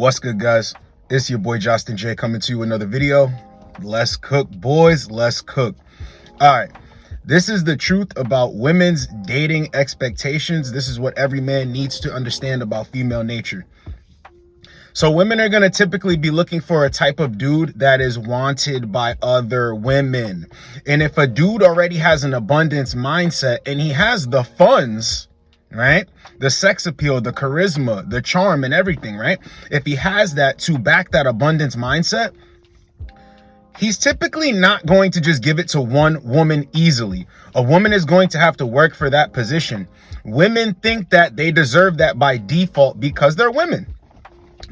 What's good, guys? It's your boy Josten J coming to you with another video. Let's cook, boys. Let's cook. All right. This is the truth about women's dating expectations. This is what every man needs to understand about female nature. So women are going to typically be looking for a type of dude that is wanted by other women. And if a dude already has an abundance mindset and he has the funds, right? The sex appeal, the charisma, the charm and everything, right? If he has that to back that abundance mindset, he's typically not going to just give it to one woman easily. A woman is going to have to work for that position. Women think that they deserve that by default because they're women.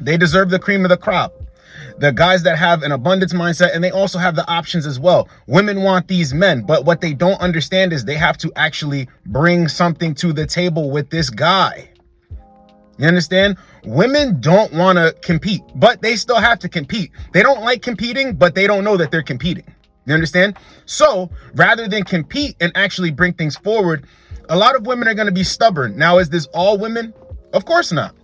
They deserve the cream of the crop. The guys that have an abundance mindset, and they also have the options as well. Women want these men, but what they don't understand is they have to actually bring something to the table with this guy. You understand? Women don't want to compete, but they still have to compete. They don't like competing, but they don't know that they're competing. You understand? So rather than compete and actually bring things forward, a lot of women are going to be stubborn. Now, is this all women? Of course not.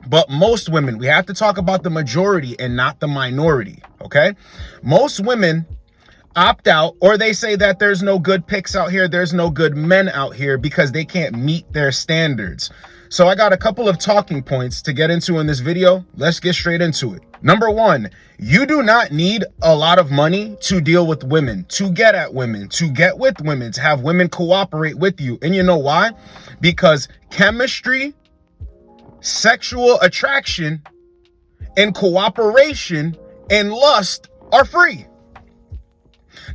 But most women, we have to talk about the majority and not the minority, okay? Most women opt out, or they say that there's no good picks out here, there's no good men out here because they can't meet their standards. So I got a couple of talking points to get into in this video. Let's get straight into it. Number one, you do not need a lot of money to deal with women, to get at women, to get with women, to have women cooperate with you. And you know why? Because chemistry, sexual attraction, and cooperation and lust are free.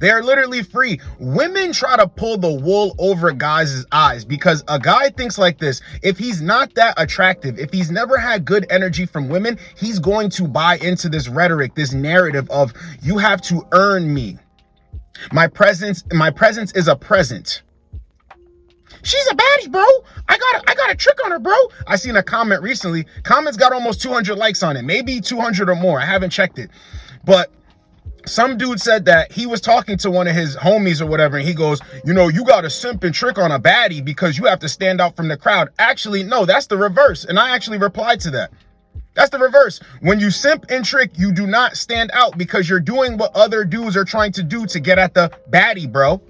They are literally free. Women try to pull the wool over guys' eyes because a guy thinks like this: if he's not that attractive, if he's never had good energy from women, he's going to buy into this rhetoric, this narrative of you have to earn me. My presence is a present. She's a baddie, bro. I got a trick on her, bro. I seen a comment recently. Comment's got almost 200 likes on it, maybe 200 or more. I haven't checked it. But some dude said that he was talking to one of his homies or whatever, and he goes, you know, you got a simp and trick on a baddie because you have to stand out from the crowd. Actually, no, that's the reverse. And I actually replied to that. That's the reverse. When you simp and trick, you do not stand out because you're doing what other dudes are trying to do to get at the baddie, bro.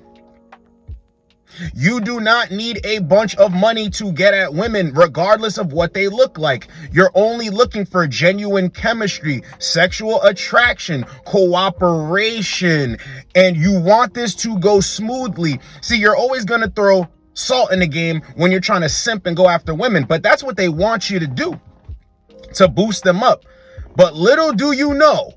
You do not need a bunch of money to get at women, regardless of what they look like. You're only looking for genuine chemistry, sexual attraction, cooperation, and you want this to go smoothly. See, you're always going to throw salt in the game when you're trying to simp and go after women, but that's what they want you to do, to boost them up. But little do you know,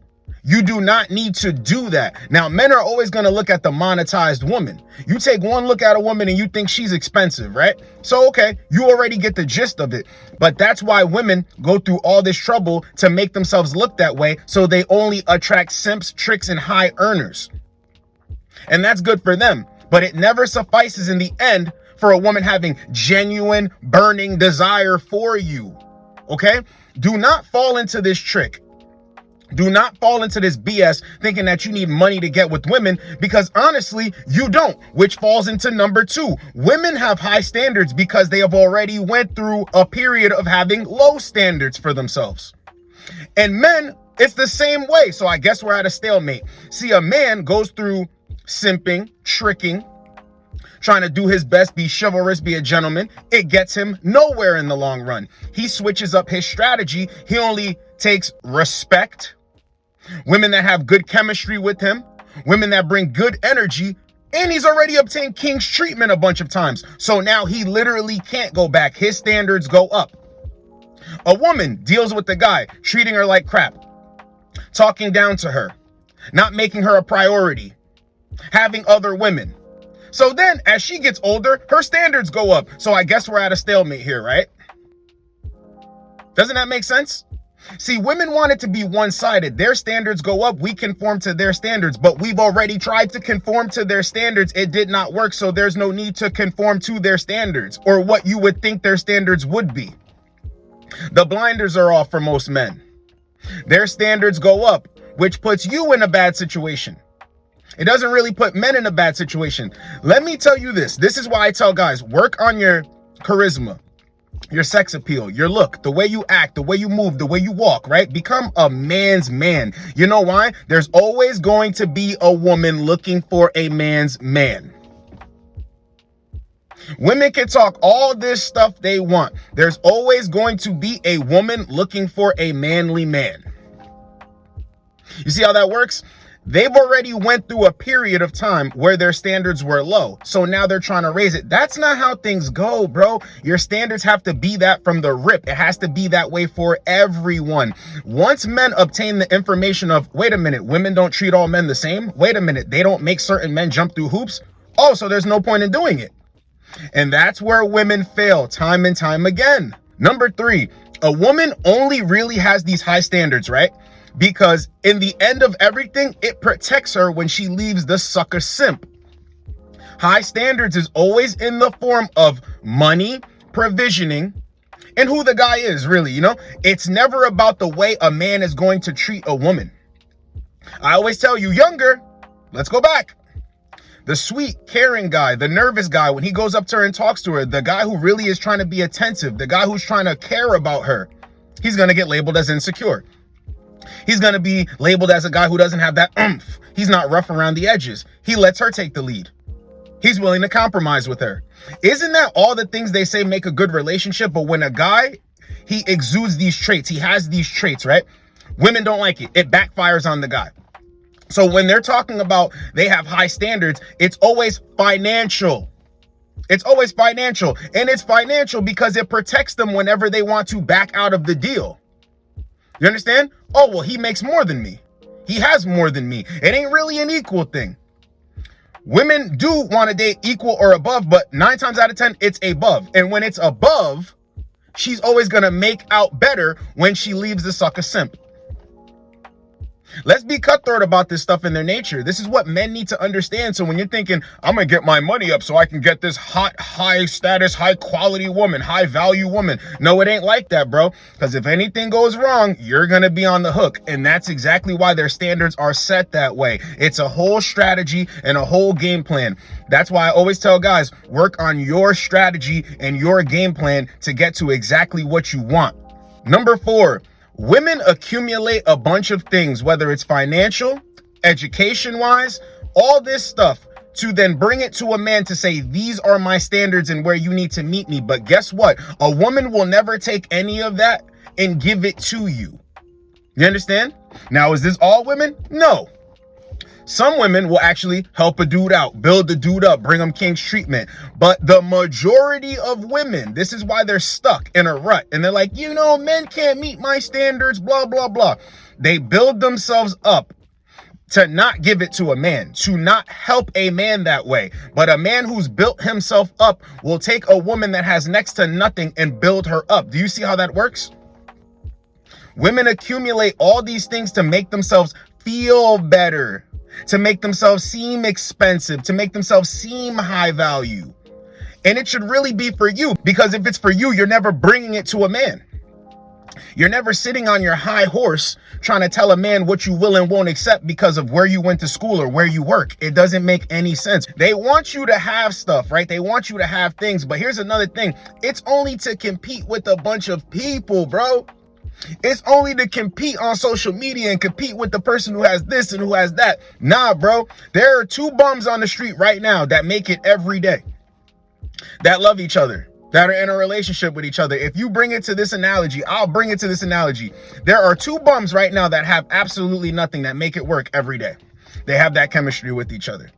you do not need to do that. Now, men are always going to look at the monetized woman. You take one look at a woman and you think she's expensive, right? So, okay, you already get the gist of it. But that's why women go through all this trouble to make themselves look that way, so they only attract simps, tricks, and high earners. And that's good for them. But it never suffices in the end for a woman having genuine, burning desire for you, okay? Do not fall into this trick. Do not fall into this BS thinking that you need money to get with women, because honestly, you don't, which falls into number two. Women have high standards because they have already went through a period of having low standards for themselves. And men, it's the same way. So I guess we're at a stalemate. See, a man goes through simping, tricking, trying to do his best, be chivalrous, be a gentleman. It gets him nowhere in the long run. He switches up his strategy. He only takes respect, women that have good chemistry with him, women that bring good energy, and he's already obtained king's treatment a bunch of times. So now he literally can't go back. His standards go up. A woman deals with the guy, treating her like crap, talking down to her, not making her a priority, having other women. So then as she gets older, her standards go up. So I guess we're at a stalemate here, right? Doesn't that make sense? See, women want it to be one-sided. Their standards go up, we conform to their standards, but we've already tried to conform to their standards. It did not work, so there's no need to conform to their standards or what you would think their standards would be. The blinders are off for most men. Their standards go up, which puts you in a bad situation. It doesn't really put men in a bad situation. Let me tell you this. This is why I tell guys, work on your charisma. your sex appeal, your look, the way you act, the way you move, the way you walk, right? Become a man's man. You know why? There's always going to be a woman looking for a man's man. Women can talk all this stuff they want. There's always going to be a woman looking for a manly man. You see how that works? They've already went through a period of time where their standards were low. So now they're trying to raise it. That's not how things go, bro. Your standards have to be that from the rip. It has to be that way for everyone. Once men obtain the information of, wait a minute, women don't treat all men the same. Wait a minute, they don't make certain men jump through hoops. Oh, so there's no point in doing it. And that's where women fail time and time again. Number 3, a woman only really has these high standards, right? Because in the end of everything, it protects her when she leaves the sucker simp. High standards is always in the form of money, provisioning, and who the guy is, really, you know? It's never about the way a man is going to treat a woman. I always tell you, younger, let's go back. The sweet, caring guy, the nervous guy, when he goes up to her and talks to her, the guy who really is trying to be attentive, the guy who's trying to care about her, he's going to get labeled as insecure. He's going to be labeled as a guy who doesn't have that oomph. He's not rough around the edges. He lets her take the lead. He's willing to compromise with her. Isn't that all the things they say make a good relationship? But when a guy, he exudes these traits, he has these traits, right? Women don't like it. It backfires on the guy. So when they're talking about they have high standards, it's always financial. It's always financial. And it's financial because it protects them whenever they want to back out of the deal. You understand? Oh, well, he makes more than me. He has more than me. It ain't really an equal thing. Women do want to date equal or above, but 9 times out of 10, it's above. And when it's above, she's always going to make out better when she leaves the sucker simp. Let's be cutthroat about this stuff in their nature. This is what men need to understand. So when you're thinking, I'm going to get my money up so I can get this hot, high status, high quality woman, high value woman. No, it ain't like that, bro. Because if anything goes wrong, you're going to be on the hook. And that's exactly why their standards are set that way. It's a whole strategy and a whole game plan. That's why I always tell guys, work on your strategy and your game plan to get to exactly what you want. Number 4. Women accumulate a bunch of things, whether it's financial, education-wise, all this stuff, to then bring it to a man to say, these are my standards and where you need to meet me. But guess what? A woman will never take any of that and give it to you. You understand? Now, is this all women? No. Some women will actually help a dude out, build the dude up, bring him king's treatment. But the majority of women, this is why they're stuck in a rut. And they're like, you know, men can't meet my standards, blah, blah, blah. They build themselves up to not give it to a man, to not help a man that way. But a man who's built himself up will take a woman that has next to nothing and build her up. Do you see how that works? Women accumulate all these things to make themselves feel better, to make themselves seem expensive, to make themselves seem high value. And it should really be for you, because if it's for you, you're never bringing it to a man. You're never sitting on your high horse trying to tell a man what you will and won't accept because of where you went to school or where you work. It doesn't make any sense. They want you to have stuff, right? They want you to have things. But here's another thing. It's only to compete with a bunch of people, bro. It's only to compete on social media and compete with the person who has this and who has that. Nah, bro. There are 2 bums on the street right now that make it every day, that love each other, that are in a relationship with each other. If you bring it to this analogy, I'll bring it to this analogy. There are 2 bums right now that have absolutely nothing that make it work every day. They have that chemistry with each other.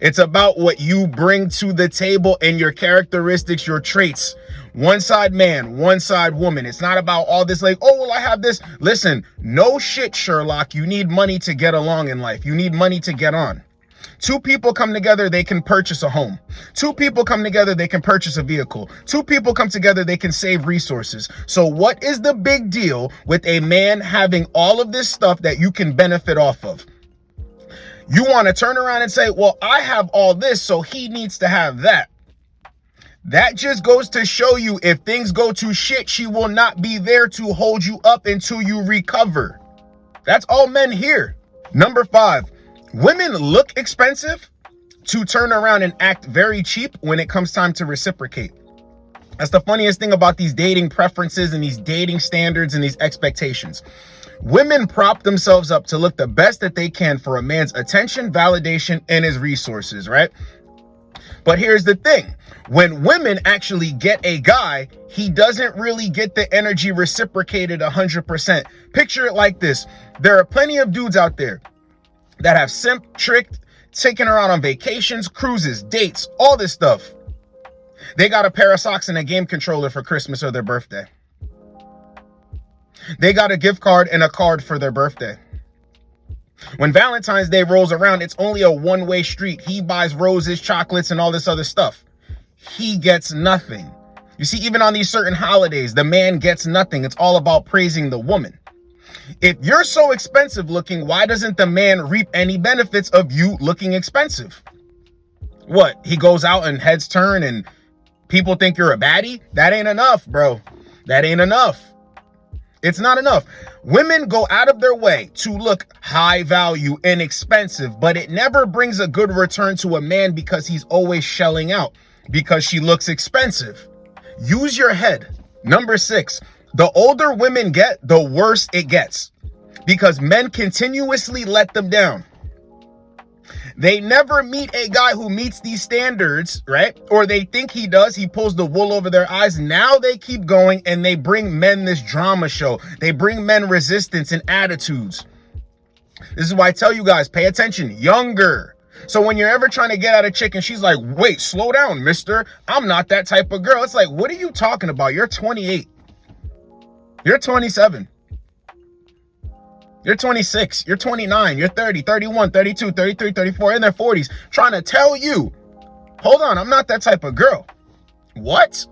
It's about what you bring to the table and your characteristics, your traits. One side man, one side woman. It's not about all this like, oh, well, I have this. Listen, no shit, Sherlock. You need money to get along in life. You need money to get on. 2 people come together, they can purchase a home. 2 people come together, they can purchase a vehicle. 2 people come together, they can save resources. So what is the big deal with a man having all of this stuff that you can benefit off of? You want to turn around and say, well, I have all this, so he needs to have that. That just goes to show you, if things go to shit, she will not be there to hold you up until you recover. That's all men here. Number 5, women look expensive to turn around and act very cheap when it comes time to reciprocate. That's the funniest thing about these dating preferences and these dating standards and these expectations. Women prop themselves up to look the best that they can for a man's attention, validation, and his resources, right? But here's the thing. When women actually get a guy, he doesn't really get the energy reciprocated 100%. Picture it like this. There are plenty of dudes out there that have simp, tricked, taken her out on vacations, cruises, dates, all this stuff. They got a pair of socks and a game controller for Christmas or their birthday. They got a gift card and a card for their birthday. When Valentine's Day rolls around, it's only a one-way street. He buys roses, chocolates, and all this other stuff. He gets nothing. You see, even on these certain holidays, the man gets nothing. It's all about praising the woman. If you're so expensive looking, why doesn't the man reap any benefits of you looking expensive? What? He goes out and heads turn and people think you're a baddie? That ain't enough, bro. That ain't enough. It's not enough. Women go out of their way to look high value and expensive, but it never brings a good return to a man because he's always shelling out because she looks expensive. Use your head. Number 6, the older women get, the worse it gets because men continuously let them down. They never meet a guy who meets these standards, right? Or they think he does. He pulls the wool over their eyes. Now they keep going and they bring men this drama show. They bring men resistance and attitudes. This is why I tell you guys, pay attention. Younger. So when you're ever trying to get at a chick and she's like, wait, slow down, mister. I'm not that type of girl. It's like, what are you talking about? You're 28. You're 27. You're 26, you're 29, you're 30, 31, 32, 33, 34, in their 40s, trying to tell you, hold on, I'm not that type of girl. What?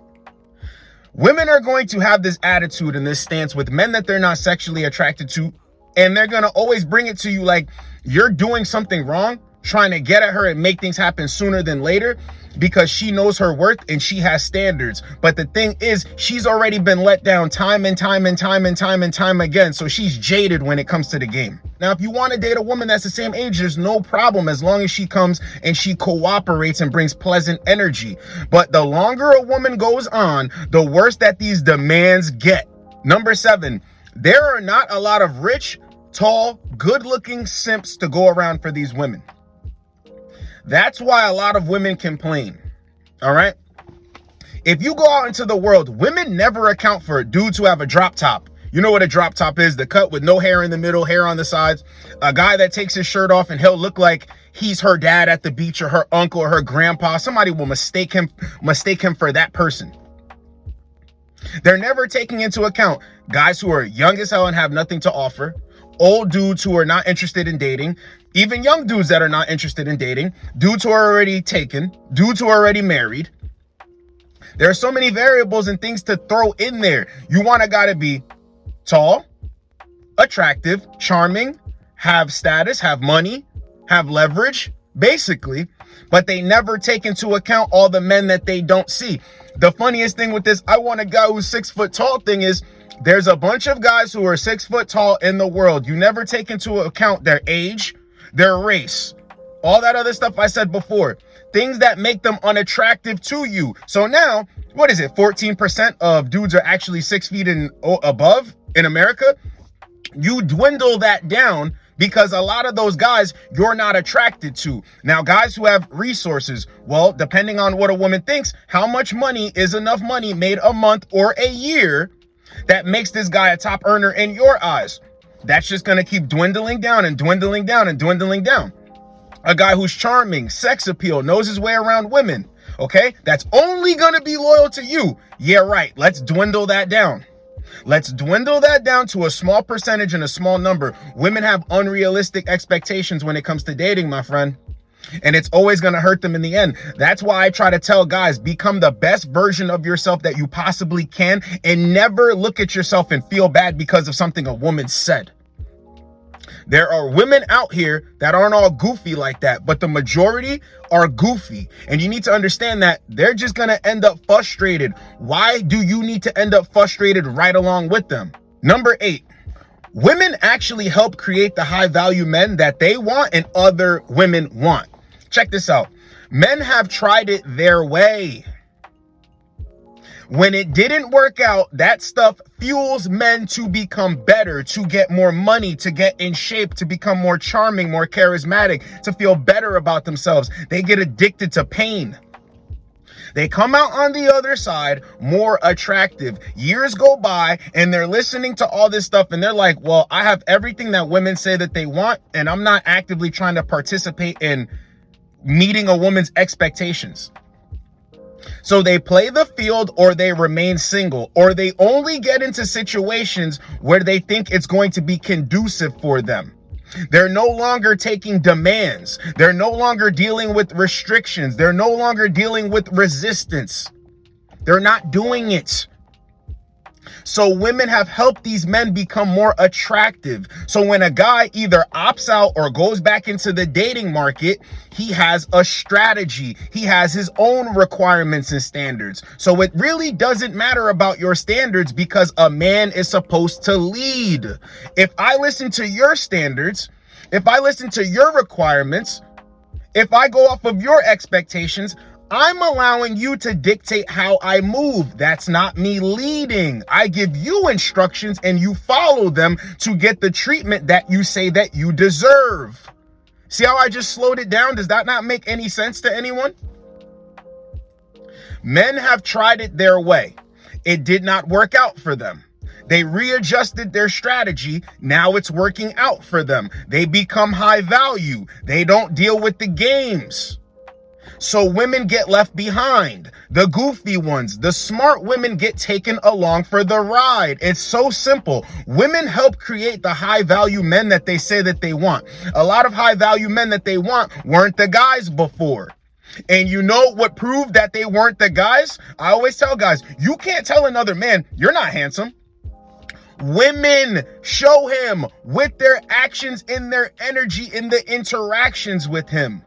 Women are going to have this attitude and this stance with men that they're not sexually attracted to, and they're going to always bring it to you like you're doing something wrong, trying to get at her and make things happen sooner than later because she knows her worth and she has standards. But the thing is, she's already been let down time and time again. So she's jaded when it comes to the game. Now, if you want to date a woman that's the same age, there's no problem as long as she comes and she cooperates and brings pleasant energy. But the longer a woman goes on, the worse that these demands get. Number 7, there are not a lot of rich, tall, good-looking simps to go around for these women. That's why a lot of women complain, all right? If you go out into the world, women never account for dudes who have a drop top. You know what a drop top is? The cut with no hair in the middle, hair on the sides. A guy that takes his shirt off and he'll look like he's her dad at the beach or her uncle or her grandpa. Somebody will mistake him for that person. They're never taking into account guys who are young as hell and have nothing to offer, old dudes who are not interested in dating, even young dudes that are not interested in dating, dudes who are already taken, dudes who are already married. There are so many variables and things to throw in there. You want a guy to be tall, attractive, charming, have status, have money, have leverage, basically, but they never take into account all the men that they don't see. The funniest thing with this, I want a guy who's 6 foot tall thing is, there's a bunch of guys who are 6 foot tall in the world. You never take into account their age, their race, all that other stuff I said before, things that make them unattractive to you. So now, what is it? 14% of dudes are actually 6 feet and above in America. You dwindle that down because a lot of those guys you're not attracted to. Now, guys who have resources, well, depending on what a woman thinks, how much money is enough money made a month or a year that makes this guy a top earner in your eyes? That's just going to keep dwindling down and dwindling down and dwindling down. A guy who's charming, sex appeal, knows his way around women, okay? That's only going to be loyal to you. Yeah, right. Let's dwindle that down. Let's dwindle that down to a small percentage and a small number. Women have unrealistic expectations when it comes to dating, my friend. And it's always going to hurt them in the end. That's why I try to tell guys, become the best version of yourself that you possibly can and never look at yourself and feel bad because of something a woman said. There are women out here that aren't all goofy like that, but the majority are goofy. And you need to understand that they're just going to end up frustrated. Why do you need to end up frustrated right along with them? Number 8, women actually help create the high value men that they want and other women want. Check this out. Men have tried it their way. When it didn't work out, that stuff fuels men to become better, to get more money, to get in shape, to become more charming, more charismatic, to feel better about themselves. They get addicted to pain. They come out on the other side more attractive. Years go by and they're listening to all this stuff and they're like, well, I have everything that women say that they want, and I'm not actively trying to participate in meeting a woman's expectations. So they play the field, or they remain single, or they only get into situations where they think it's going to be conducive for them. They're no longer taking demands. They're no longer dealing with restrictions. They're no longer dealing with resistance. They're not doing it. So women have helped these men become more attractive. So when a guy either opts out or goes back into the dating market, he has a strategy. He has his own requirements and standards. So it really doesn't matter about your standards, because a man is supposed to lead. If I listen to your standards, if I listen to your requirements, if I go off of your expectations, I'm allowing you to dictate how I move. That's not me leading. I give you instructions and you follow them to get the treatment that you say that you deserve. See how I just slowed it down? Does that not make any sense to anyone? Men have tried it their way. It did not work out for them. They readjusted their strategy. Now it's working out for them. They become high value. They don't deal with the games. So women get left behind. The goofy ones, the smart women get taken along for the ride. It's so simple. Women help create the high value men that they say that they want. A lot of high value men that they want weren't the guys before. And you know what proved that they weren't the guys? I always tell guys, you can't tell another man, you're not handsome. Women show him with their actions, in their energy, in the interactions with him.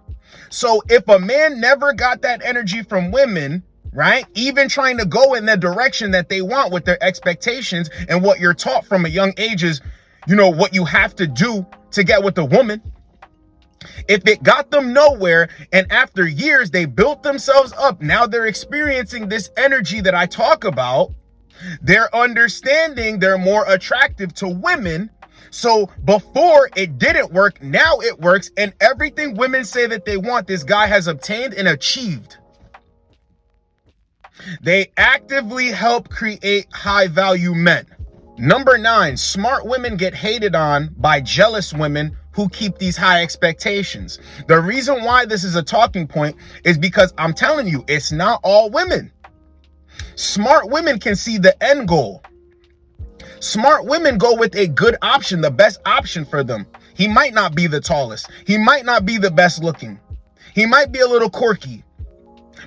So if a man never got that energy from women, right, even trying to go in the direction that they want with their expectations, and what you're taught from a young age is, you know, what you have to do to get with a woman. If it got them nowhere, and after years they built themselves up, now they're experiencing this energy that I talk about, they're understanding they're more attractive to women. So before it didn't work, now it works, and everything women say that they want, this guy has obtained and achieved. They actively help create high value men. Number 9, smart women get hated on by jealous women who keep these high expectations. The reason why this is a talking point is because I'm telling you, it's not all women. Smart women can see the end goal. Smart women go with a good option, the best option for them. He might not be the tallest. He might not be the best looking. He might be a little quirky,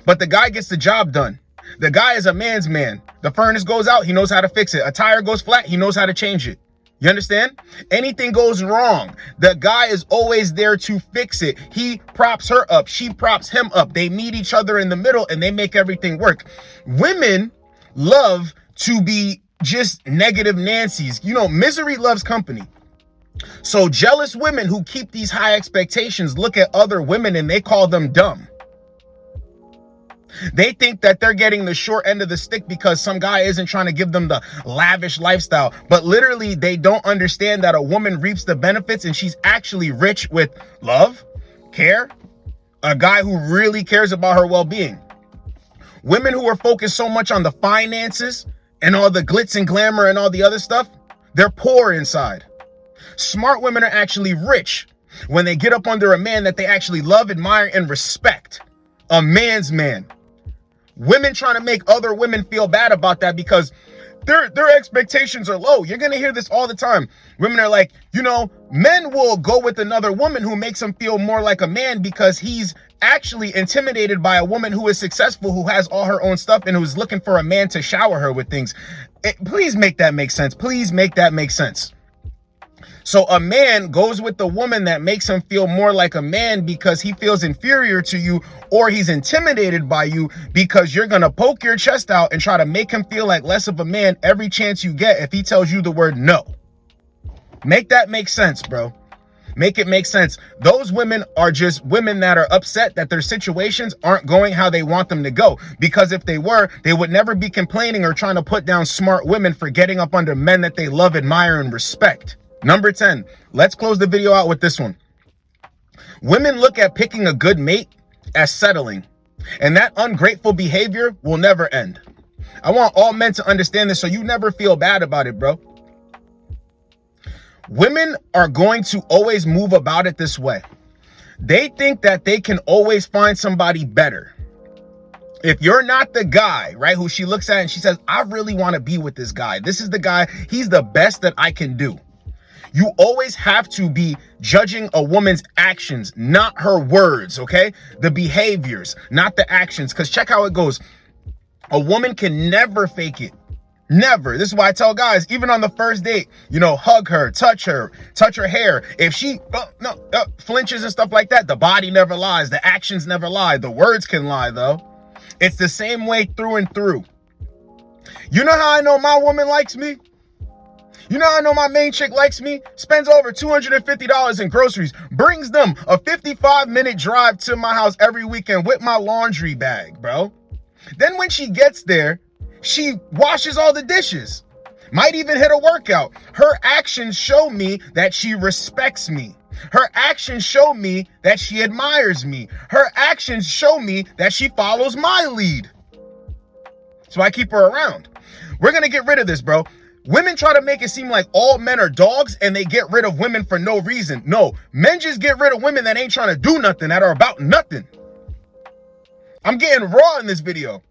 but the guy gets the job done. The guy is a man's man. The furnace goes out, he knows how to fix it. A tire goes flat, he knows how to change it. You understand? Anything goes wrong, the guy is always there to fix it. He props her up, she props him up. They meet each other in the middle and they make everything work. Women love to be just negative Nancy's. You know, misery loves company. So jealous women who keep these high expectations look at other women and they call them dumb. They think that they're getting the short end of the stick because some guy isn't trying to give them the lavish lifestyle. But literally, they don't understand that a woman reaps the benefits and she's actually rich with love, care, a guy who really cares about her well-being. Women who are focused so much on the finances and all the glitz and glamour and all the other stuff, they're poor inside. Smart women are actually rich when they get up under a man that they actually love, admire, and respect. A man's man. Women trying to make other women feel bad about that because their expectations are low. You're going to hear this all the time. Women are like, you know, men will go with another woman who makes him feel more like a man because he's actually intimidated by a woman who is successful, who has all her own stuff, and who's looking for a man to shower her with things. Please make that make sense. Please make that make sense. So a man goes with the woman that makes him feel more like a man because he feels inferior to you, or he's intimidated by you because you're going to poke your chest out and try to make him feel like less of a man every chance you get if he tells you the word no. Make that make sense, bro. Make it make sense. Those women are just women that are upset that their situations aren't going how they want them to go. Because if they were, they would never be complaining or trying to put down smart women for getting up under men that they love, admire, and respect. Number 10, let's close the video out with this one. Women look at picking a good mate as settling, and that ungrateful behavior will never end. I want all men to understand this so you never feel bad about it, bro. Women are going to always move about it this way. They think that they can always find somebody better. If you're not the guy, right, who she looks at and she says, I really want to be with this guy. This is the guy. He's the best that I can do. You always have to be judging a woman's actions, not her words, okay? The behaviors, not the actions. Because check how it goes. A woman can never fake it. Never. This is why I tell guys, even on the first date, you know, hug her, touch her hair. If she flinches and stuff like that, the body never lies. The actions never lie. The words can lie, though. It's the same way through and through. You know how I know my woman likes me? You know how I know my main chick likes me? Spends over $250 in groceries, brings them a 55-minute drive to my house every weekend with my laundry bag, bro. Then when she gets there, she washes all the dishes. Might even hit a workout. Her actions show me that she respects me. Her actions show me that she admires me. Her actions show me that she follows my lead. So I keep her around. We're going to get rid of this, bro. Women try to make it seem like all men are dogs and they get rid of women for no reason. No, men just get rid of women that ain't trying to do nothing, that are about nothing. I'm getting raw in this video.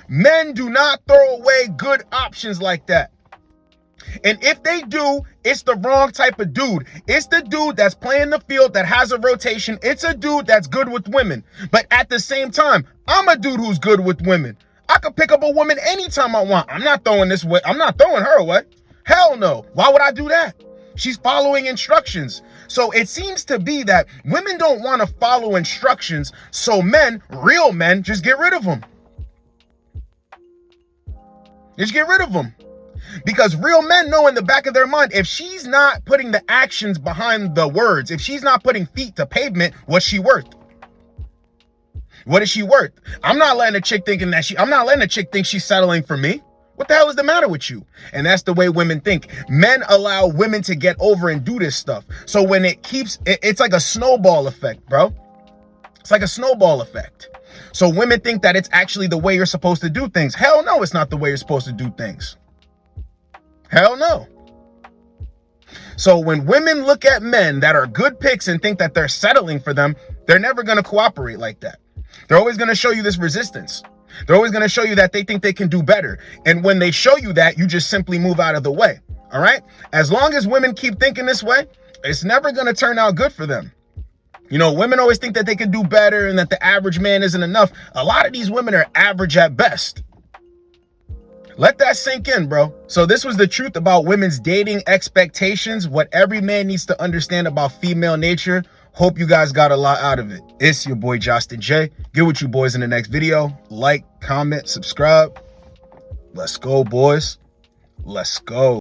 Men do not throw away good options like that. And if they do, it's the wrong type of dude. It's the dude that's playing the field, that has a rotation. It's a dude that's good with women. But at the same time, I'm a dude who's good with women. I could pick up a woman anytime I want. I'm not throwing this away. I'm not throwing her away. Hell no. Why would I do that? She's following instructions. So it seems to be that women don't want to follow instructions. So men, real men, just get rid of them. Just get rid of them. Because real men know in the back of their mind, if she's not putting the actions behind the words, if she's not putting feet to pavement, what's she worth? What is she worth? I'm not letting a chick think she's settling for me. What the hell is the matter with you? And that's the way women think. Men allow women to get over and do this stuff. So when it's like a snowball effect, bro. It's like a snowball effect. So women think that it's actually the way you're supposed to do things. Hell no, it's not the way you're supposed to do things. Hell no. So when women look at men that are good picks and think that they're settling for them, they're never going to cooperate like that. They're always going to show you this resistance. They're always going to show you that they think they can do better. And when they show you that, you just simply move out of the way. All right? As long as women keep thinking this way, it's never going to turn out good for them. You know, women always think that they can do better and that the average man isn't enough. A lot of these women are average at best. Let that sink in, bro. So this was the truth about women's dating expectations, what every man needs to understand about female nature. Hope you guys got a lot out of it. It's your boy, Josten J. Get with you boys in the next video. Like, comment, subscribe. Let's go, boys. Let's go.